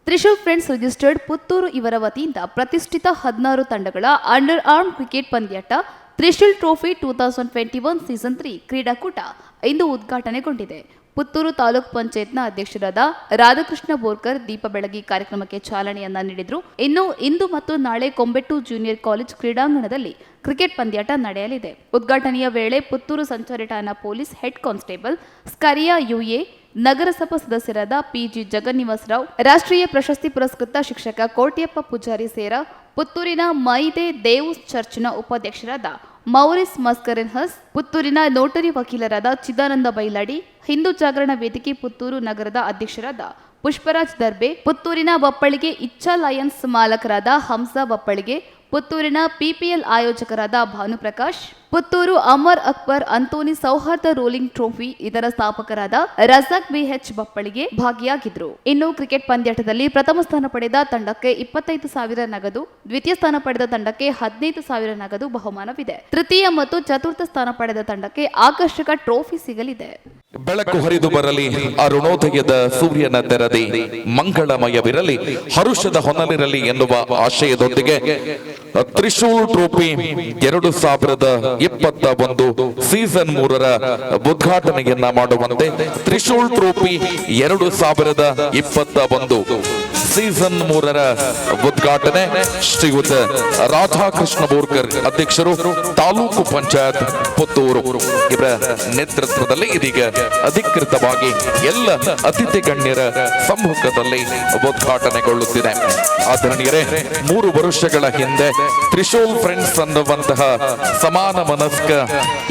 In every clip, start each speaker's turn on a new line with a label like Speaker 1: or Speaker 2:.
Speaker 1: Trishul friends registered Puttur ಇವರ ವತಿಯಿಂದ ಪ್ರತಿಷ್ಠಿತ 16 ತಂಡಗಳ ಅಂಡರ್ ಆರ್ಮ್ ಕ್ರಿಕೆಟ್ ಪಂದ್ಯಾಟ ತ್ರಿಶೂಲ್ ಟ್ರೋಫಿ 2021 ಸೀಸನ್ 3 ಕ್ರೀಡಾಕೂಟ ಇಂದು ಉದ್ಘಾಟನೆಗೊಂಡಿದೆ. ಪುತ್ತೂರು ತಾಲೂಕು ಪಂಚಾಯತ್ನ ಅಧ್ಯಕ್ಷರಾದ ರಾಧಾಕೃಷ್ಣ ಬೋರ್ಕರ್ ದೀಪ ಬೆಳಗಿ ಕಾರ್ಯಕ್ರಮಕ್ಕೆ ಚಾಲನೆಯನ್ನ ನೀಡಿದರು. ಇನ್ನು ಇಂದು ಮತ್ತು ನಾಳೆ ಕೊಂಬೆಟ್ಟು ಜೂನಿಯರ್ ಕಾಲೇಜ್ ಕ್ರೀಡಾಂಗಣದಲ್ಲಿ ಕ್ರಿಕೆಟ್ ಪಂದ್ಯಾಟ ನಡೆಯಲಿದೆ. ಉದ್ಘಾಟನೆಯ ವೇಳೆ ಪುತ್ತೂರು ಸಂಚಾರಿ ಠಾಣಾ ಪೊಲೀಸ್ ಹೆಡ್ ಕಾನ್ಸ್ಟೇಬಲ್ ಸ್ಕರಿಯಾ ಯುಎ, ನಗರಸಭಾ ಸದಸ್ಯರಾದ ಪಿಜಿ ಜಗನ್ನಿವಾಸರಾವ್, ರಾಷ್ಟ್ರೀಯ ಪ್ರಶಸ್ತಿ ಪುರಸ್ಕೃತ ಶಿಕ್ಷಕ ಕೋಟ್ಯಪ್ಪ ಪೂಜಾರಿ ಸೇರ, ಪುತ್ತೂರಿನ ಮೈದೆ ದೇವ್ಸ್ ಚರ್ಚ್ನ ಉಪಾಧ್ಯಕ್ಷರಾದ ಮೌರಿಸ್ ಮಸ್ಕರೆನ್ಹಸ್, ಪುತ್ತೂರಿನ ನೋಟರಿ ವಕೀಲರಾದ ಚಿದಾನಂದ ಬೈಲಾಡಿ, ಹಿಂದೂ ಜಾಗರಣ ವೇದಿಕೆ ಪುತ್ತೂರು ನಗರದ ಅಧ್ಯಕ್ಷರಾದ ಪುಷ್ಪರಾಜ್ ದರ್ಬೆ, ಪುತ್ತೂರಿನ ಬಪ್ಪಳಿಗೆ ಇಚ್ಛಾ ಲಯನ್ಸ್ ಮಾಲಕರಾದ ಹಂಸಾ ಬಪ್ಪಳಿಗೆ, ಪುತ್ತೂರಿನ ಪಿಪಿಎಲ್ ಆಯೋಜಕರಾದ ಭಾನುಪ್ರಕಾಶ್, ಪುತ್ತೂರು ಅಮರ್ ಅಕ್ಬರ್ ಅಂತೋನಿ ಸೌಹಾರ್ದ ರೋಲಿಂಗ್ ಟ್ರೋಫಿ ಇದರ ಸ್ಥಾಪಕರಾದ ರಜಾಕ್ ಬಿಎಚ್ ಬಪ್ಪಳಿಗೆ ಭಾಗಿಯಾಗಿದ್ರು. ಇನ್ನು ಕ್ರಿಕೆಟ್ ಪಂದ್ಯಾಟದಲ್ಲಿ ಪ್ರಥಮ ಸ್ಥಾನ ಪಡೆದ ತಂಡಕ್ಕೆ 25,000 ನಗದು, ದ್ವಿತೀಯ ಸ್ಥಾನ ಪಡೆದ ತಂಡಕ್ಕೆ 15,000 ನಗದು ಬಹುಮಾನವಿದೆ. ತೃತೀಯ ಮತ್ತು ಚತುರ್ಥ ಸ್ಥಾನ ಪಡೆದ ತಂಡಕ್ಕೆ ಆಕರ್ಷಕ ಟ್ರೋಫಿ ಸಿಗಲಿದೆ.
Speaker 2: ಬೆಳಕು ಹರಿದು ಬರಲಿ, ಅರುಣೋದಯದ ಸೂರ್ಯನ ತೆರದಿ ಮಂಗಳಮಯವಿರಲಿ, ಹರುಷದ ಹೊನಲಿರಲಿ ಎನ್ನುವ ಆಶಯದೊಂದಿಗೆ ತ್ರಿಶೂಲ್ ಟ್ರೋಫಿ 2021 ಸೀಸನ್ 3ರ ಉದ್ಘಾಟನೆಯನ್ನ ಮಾಡುವಂತೆ ತ್ರಿಶೂಲ್ ಟ್ರೋಫಿ 2021 ಸೀಸನ್ 3ರ ಉದ್ಘಾಟನೆ ಶ್ರೀಯುತ ರಾಧಾಕೃಷ್ಣ ಬೋರ್ಕರ್ ಅಧ್ಯಕ್ಷರು, ತಾಲೂಕು ಪಂಚಾಯತ್ ಪುತ್ತೂರು ಇವರ ನೇತೃತ್ವದಲ್ಲಿ ಇದೀಗ ಅಧಿಕೃತವಾಗಿ ಎಲ್ಲ ಅತಿಥಿ ಗಣ್ಯರ ಸಮ್ಮುಖದಲ್ಲಿ ಉದ್ಘಾಟನೆಗೊಳ್ಳುತ್ತಿದೆ. ಆದರಣೀಯರೇ, 3 ವರ್ಷಗಳ ಹಿಂದೆ ತ್ರಿಶೂಲ್ ಫ್ರೆಂಡ್ಸ್ ಅನ್ನುವಂತಹ ಸಮಾನ ಮನಸ್ಕ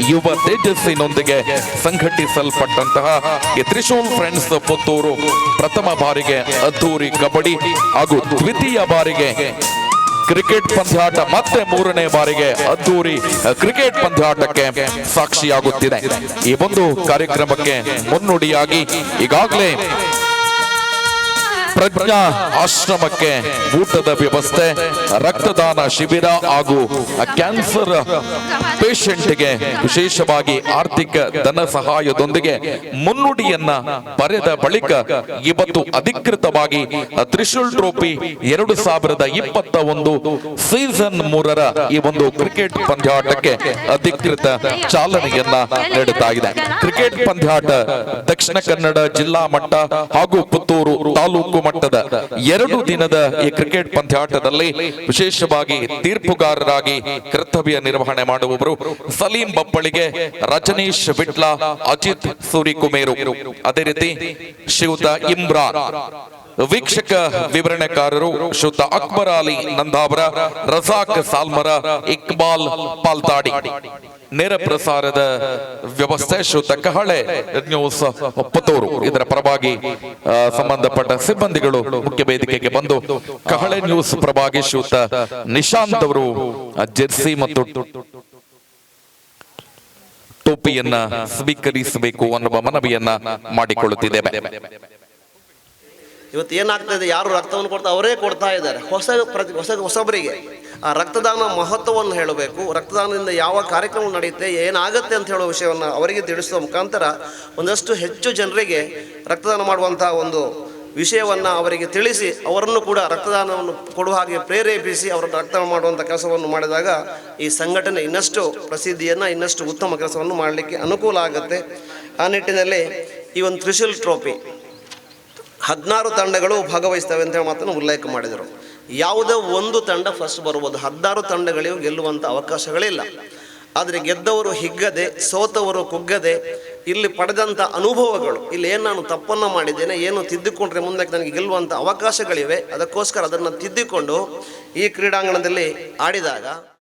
Speaker 2: ಯುವ ತೇಜಸ್ಸಿನೊಂದಿಗೆ ಸಂಘಟಿಸಲ್ಪಟ್ಟಂತಹ ಈ ತ್ರಿಶೂಲ್ ಫ್ರೆಂಡ್ಸ್ ಪುತ್ತೂರು ಪ್ರಥಮ ಬಾರಿಗೆ ಅದ್ದೂರಿ ಕಬಡ್ಡಿ ಹಾಗೂ ದ್ವಿತೀಯ ಬಾರಿಗೆ ಕ್ರಿಕೆಟ್ ಪಂದ್ಯಾಟ, ಮತ್ತೆ 3ನೇ ಬಾರಿಗೆ ಅದ್ದೂರಿ ಕ್ರಿಕೆಟ್ ಪಂದ್ಯಾಟಕ್ಕೆ ಸಾಕ್ಷಿಯಾಗುತ್ತಿದೆ. ಈ ಒಂದು ಕಾರ್ಯಕ್ರಮಕ್ಕೆ ಮುನ್ನುಡಿಯಾಗಿ ಈಗಾಗಲೇ ಪ್ರಜ್ಞಾ ಆಶ್ರಮಕ್ಕೆ ಊಟದ ವ್ಯವಸ್ಥೆ, ರಕ್ತದಾನ ಶಿಬಿರ ಹಾಗೂ ಕ್ಯಾನ್ಸರ್ ಪೇಷಂಟ್ಗೆ ವಿಶೇಷವಾಗಿ ಆರ್ಥಿಕ ಧನ ಸಹಾಯದೊಂದಿಗೆ ಮುನ್ನುಡಿಯನ್ನ ಬರೆದ ಬಳಿಕ ಇವತ್ತು ಅಧಿಕೃತವಾಗಿ ತ್ರಿಶೂಲ್ ಟ್ರೋಫಿ 2021 ಸೀಸನ್ 3ರ ಈ ಒಂದು ಕ್ರಿಕೆಟ್ ಪಂದ್ಯಾಟಕ್ಕೆ ಅಧಿಕೃತ ಚಾಲನೆಯನ್ನ ನೀಡುತ್ತಾ ಇದೆ. ಕ್ರಿಕೆಟ್ ಪಂದ್ಯಾಟ ದಕ್ಷಿಣ ಕನ್ನಡ ಜಿಲ್ಲಾ ಮಟ್ಟ ಹಾಗೂ ಪುತ್ತೂರು ತಾಲೂಕು ಮಟ್ಟದ 2 ದಿನದ ಈ ಕ್ರಿಕೆಟ್ ಪಂದ್ಯಾಟದಲ್ಲಿ ವಿಶೇಷವಾಗಿ ತೀರ್ಪುಗಾರರಾಗಿ ಕರ್ತವ್ಯ ನಿರ್ವಹಣೆ ಮಾಡುವವರು ಸಲೀಂ ಬಪ್ಪಳಿಗೆ, ರಜನೀಶ್ ವಿಟ್ಲ, ಅಜಿತ್ ಸೂರಿಕುಮೇರು, ಅದೇ ರೀತಿ ಶ್ರೀಯುತ ಇಮ್ರಾನ್, ವೀಕ್ಷಕ ವಿವರಣೆಕಾರರು ಶ್ರೀಯುತ ಅಕ್ಬರ್ ಅಲಿ ನಂದಾವರ, ರಜಾಕ್ ಸಾಲ್ಮರ, ಇಕ್ಬಾಲ್ ಪಾಲ್ತಾಡಿ. ನೇರ ಪ್ರಸಾರದ ವ್ಯವಸ್ಥೆ ಶ್ರೀಯುತ ಕಹಳೆ ನ್ಯೂಸ್ ಪುತ್ತೂರು ಇದರ ಪರವಾಗಿ ಸಂಬಂಧಪಟ್ಟ ಸಿಬ್ಬಂದಿಗಳು ಮುಖ್ಯ ವೇದಿಕೆಗೆ ಬಂದು ಕಹಳೆ ನ್ಯೂಸ್ ಪರವಾಗಿ ಶ್ರೀಯುತ ನಿಶಾಂತ್ ಅವರು ಜೆರ್ಸಿ ಮತ್ತು ಟೋಪಿಯನ್ನ ಸ್ವೀಕರಿಸಬೇಕು ಅನ್ನುವ ಮನವಿಯನ್ನ ಮಾಡಿಕೊಳ್ಳುತ್ತಿದ್ದೇವೆ.
Speaker 3: ಇವತ್ತು ಏನಾಗ್ತದೆ, ಯಾರು ರಕ್ತವನ್ನು ಕೊಡ್ತಾರೆ ಅವರೇ ಕೊಡ್ತಾ ಇದ್ದಾರೆ. ಹೊಸಬರಿಗೆ ಆ ರಕ್ತದಾನ ಮಹತ್ವವನ್ನು ಹೇಳಬೇಕು, ರಕ್ತದಾನದಿಂದ ಯಾವ ಕಾರ್ಯಕ್ರಮ ನಡೆಯುತ್ತೆ, ಏನಾಗುತ್ತೆ ಅಂತ ಹೇಳೋ ವಿಷಯವನ್ನು ಅವರಿಗೆ ತಿಳಿಸುವ ಮುಖಾಂತರ ಒಂದಷ್ಟು ಹೆಚ್ಚು ಜನರಿಗೆ ರಕ್ತದಾನ ಮಾಡುವಂತಹ ಒಂದು ವಿಷಯವನ್ನು ಅವರಿಗೆ ತಿಳಿಸಿ ಅವರನ್ನು ಕೂಡ ರಕ್ತದಾನವನ್ನು ಕೊಡುವ ಹಾಗೆ ಪ್ರೇರೇಪಿಸಿ ಅವರನ್ನು ರಕ್ತದಾನ ಮಾಡುವಂಥ ಕೆಲಸವನ್ನು ಮಾಡಿದಾಗ ಈ ಸಂಘಟನೆ ಇನ್ನಷ್ಟು ಪ್ರಸಿದ್ಧಿಯನ್ನು, ಇನ್ನಷ್ಟು ಉತ್ತಮ ಕೆಲಸವನ್ನು ಮಾಡಲಿಕ್ಕೆ ಅನುಕೂಲ ಆಗುತ್ತೆ. ಆ ನಿಟ್ಟಿನಲ್ಲಿ ಈ ಒಂದು ತ್ರಿಶೂಲ್ ಟ್ರೋಫಿ 16 ತಂಡಗಳು ಭಾಗವಹಿಸ್ತವೆ ಅಂತ ಹೇಳಿ ಮಾತನ್ನು ಉಲ್ಲೇಖ ಮಾಡಿದರು. ಯಾವುದೋ ಒಂದು ತಂಡ ಫಸ್ಟ್ ಬರ್ಬೋದು, 16 ತಂಡಗಳಿಗೂ ಗೆಲ್ಲುವಂಥ ಅವಕಾಶಗಳಿಲ್ಲ. ಆದರೆ ಗೆದ್ದವರು ಹಿಗ್ಗದೆ, ಸೋತವರು ಕುಗ್ಗದೆ, ಇಲ್ಲಿ ಪಡೆದಂಥ ಅನುಭವಗಳು, ಇಲ್ಲಿ ಏನು ನಾನು ತಪ್ಪನ್ನು ಮಾಡಿದ್ದೇನೆ, ಏನು ತಿದ್ದಿಕೊಂಡ್ರೆ ಮುಂದಕ್ಕೆ ನನಗೆ ಗೆಲ್ಲುವಂಥ ಅವಕಾಶಗಳಿವೆ, ಅದಕ್ಕೋಸ್ಕರ ಅದನ್ನು ತಿದ್ದಿಕೊಂಡು ಈ ಕ್ರೀಡಾಂಗಣದಲ್ಲಿ ಆಡಿದಾಗ